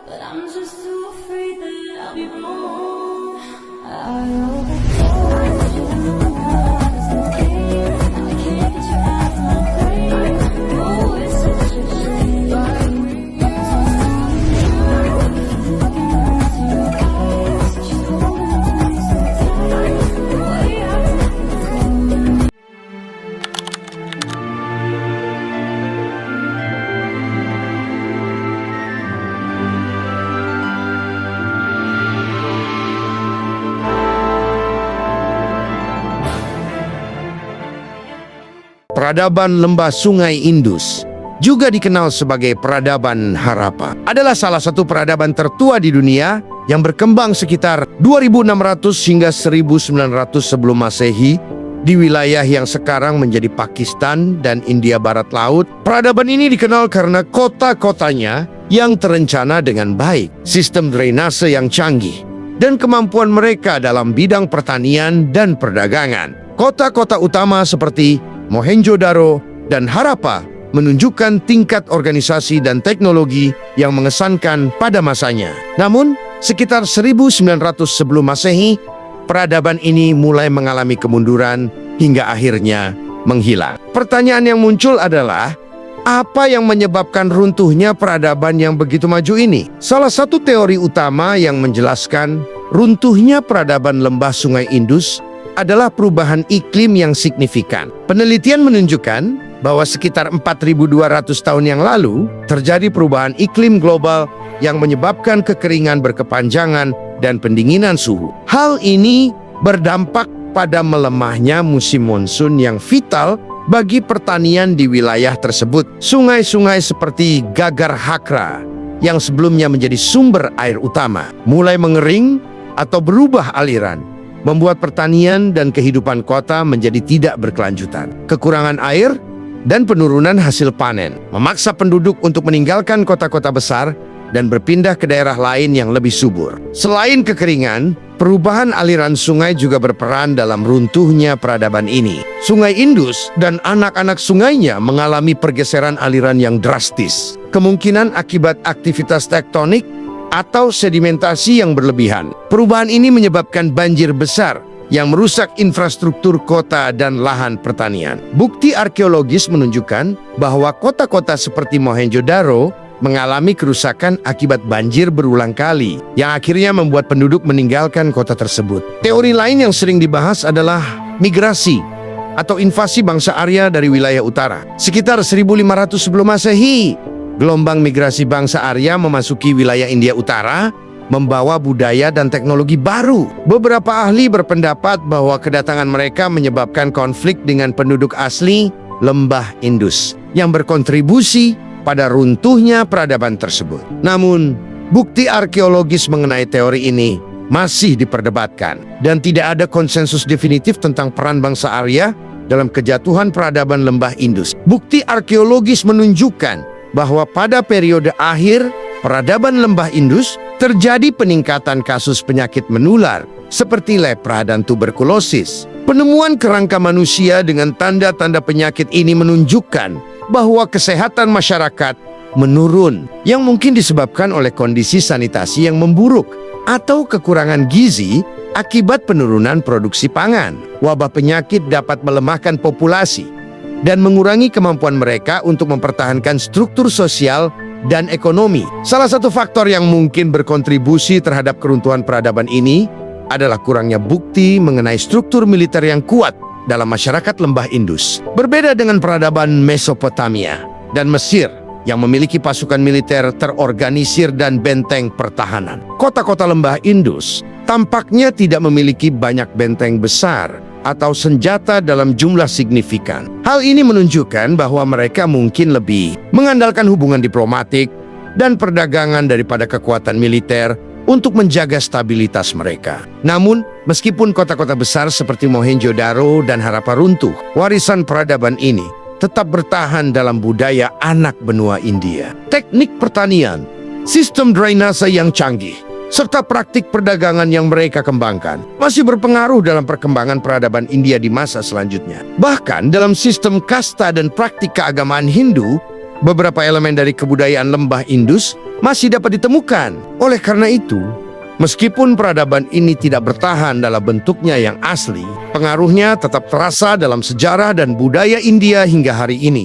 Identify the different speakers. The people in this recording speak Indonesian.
Speaker 1: but I'm just too afraid that I'll be wrong. I overthought you was the game. Now I can't get you out of my brain. Oh, it's such a shame. Looking into your eyes, she's holding on to me so tight. Way out of control.
Speaker 2: Peradaban lembah Sungai Indus, juga dikenal sebagai peradaban Harappa, adalah salah satu peradaban tertua di dunia yang berkembang sekitar 2600 hingga 1900 sebelum Masehi di wilayah yang sekarang menjadi Pakistan dan India Barat Laut. Peradaban ini dikenal karena kota-kotanya yang terencana dengan baik, sistem drainase yang canggih, dan kemampuan mereka dalam bidang pertanian dan perdagangan. Kota-kota utama seperti Mohenjo-daro dan Harappa menunjukkan tingkat organisasi dan teknologi yang mengesankan pada masanya. Namun, sekitar 1900 sebelum Masehi, peradaban ini mulai mengalami kemunduran hingga akhirnya menghilang. Pertanyaan yang muncul adalah, apa yang menyebabkan runtuhnya peradaban yang begitu maju ini? Salah satu teori utama yang menjelaskan runtuhnya peradaban lembah Sungai Indus adalah perubahan iklim yang signifikan. Penelitian menunjukkan bahwa sekitar 4.200 tahun yang lalu terjadi perubahan iklim global yang menyebabkan kekeringan berkepanjangan dan pendinginan suhu. Hal ini berdampak pada melemahnya musim monsun yang vital bagi pertanian di wilayah tersebut. Sungai-sungai seperti Gagar Hakra yang sebelumnya menjadi sumber air utama mulai mengering atau berubah aliran, membuat pertanian dan kehidupan kota menjadi tidak berkelanjutan. Kekurangan air dan penurunan hasil panen memaksa penduduk untuk meninggalkan kota-kota besar dan berpindah ke daerah lain yang lebih subur. Selain kekeringan, perubahan aliran sungai juga berperan dalam runtuhnya peradaban ini. Sungai Indus dan anak-anak sungainya mengalami pergeseran aliran yang drastis, kemungkinan akibat aktivitas tektonik atau sedimentasi yang berlebihan. Perubahan ini menyebabkan banjir besar yang merusak infrastruktur kota dan lahan pertanian. Bukti arkeologis menunjukkan bahwa kota-kota seperti Mohenjo-daro mengalami kerusakan akibat banjir berulang kali, yang akhirnya membuat penduduk meninggalkan kota tersebut. Teori lain yang sering dibahas adalah migrasi atau invasi bangsa Arya dari wilayah utara. Sekitar 1500 sebelum Masehi, gelombang migrasi bangsa Arya memasuki wilayah India Utara, membawa budaya dan teknologi baru. Beberapa ahli berpendapat bahwa kedatangan mereka menyebabkan konflik dengan penduduk asli lembah Indus, yang berkontribusi pada runtuhnya peradaban tersebut. Namun, bukti arkeologis mengenai teori ini masih diperdebatkan, dan tidak ada konsensus definitif tentang peran bangsa Arya dalam kejatuhan peradaban lembah Indus. Bukti arkeologis menunjukkan bahwa pada periode akhir peradaban lembah Indus terjadi peningkatan kasus penyakit menular seperti lepra dan tuberkulosis. Penemuan kerangka manusia dengan tanda-tanda penyakit ini menunjukkan bahwa kesehatan masyarakat menurun, yang mungkin disebabkan oleh kondisi sanitasi yang memburuk atau kekurangan gizi akibat penurunan produksi pangan. Wabah penyakit dapat melemahkan populasi dan mengurangi kemampuan mereka untuk mempertahankan struktur sosial dan ekonomi. Salah satu faktor yang mungkin berkontribusi terhadap keruntuhan peradaban ini adalah kurangnya bukti mengenai struktur militer yang kuat dalam masyarakat lembah Indus. Berbeda dengan peradaban Mesopotamia dan Mesir yang memiliki pasukan militer terorganisir dan benteng pertahanan, kota-kota lembah Indus tampaknya tidak memiliki banyak benteng besar atau senjata dalam jumlah signifikan. Hal ini menunjukkan bahwa mereka mungkin lebih mengandalkan hubungan diplomatik dan perdagangan daripada kekuatan militer untuk menjaga stabilitas mereka. Namun, meskipun kota-kota besar seperti Mohenjo-daro dan Harappa runtuh, warisan peradaban ini tetap bertahan dalam budaya anak benua India. Teknik pertanian, sistem drainase yang canggih, serta praktik perdagangan yang mereka kembangkan masih berpengaruh dalam perkembangan peradaban India di masa selanjutnya. Bahkan dalam sistem kasta dan praktik keagamaan Hindu, beberapa elemen dari kebudayaan lembah Indus masih dapat ditemukan. Oleh karena itu, meskipun peradaban ini tidak bertahan dalam bentuknya yang asli, pengaruhnya tetap terasa dalam sejarah dan budaya India hingga hari ini.